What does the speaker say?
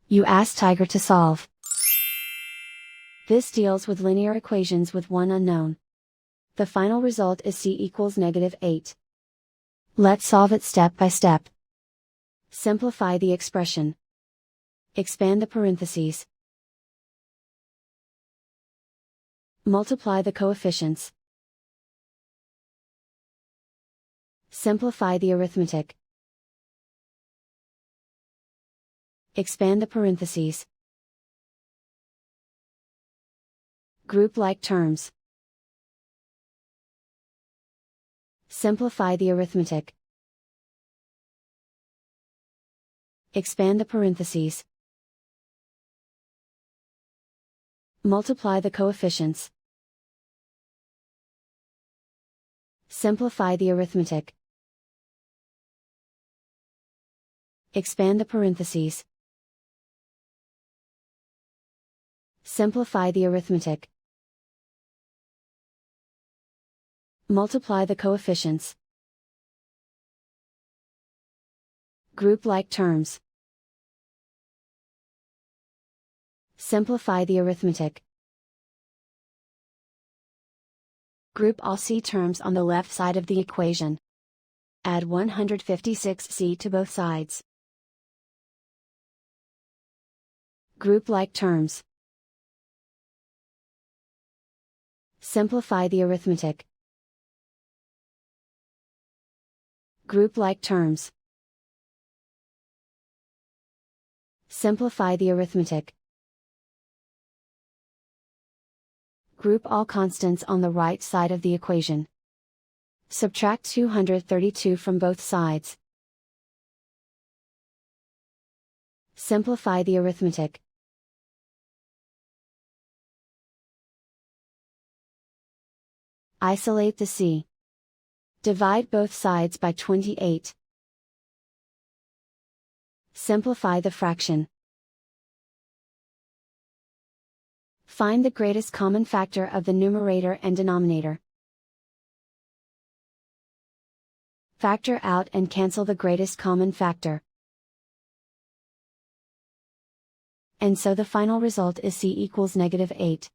You ask Tiger to solve. This deals with linear equations with one unknown. The final result is c equals -8. Let's solve it step by step. Simplify the expression. Expand the parentheses. Multiply the coefficients. Simplify the arithmetic. Expand the parentheses. Group like terms. Simplify the arithmetic. Expand the parentheses. Multiply the coefficients. Simplify the arithmetic. Expand the parentheses. Simplify the arithmetic. Multiply the coefficients. Group like terms. Simplify the arithmetic. Group all c terms on the left side of the equation. Add 156c to both sides. Group like terms. Simplify the arithmetic. Group like terms. Simplify the arithmetic. Group all constants on the right side of the equation. Subtract 232 from both sides. Simplify the arithmetic. Isolate the c. Divide both sides by 28. Simplify the fraction. Find the greatest common factor of the numerator and denominator. Factor out and cancel the greatest common factor. And so the final result is c equals -8.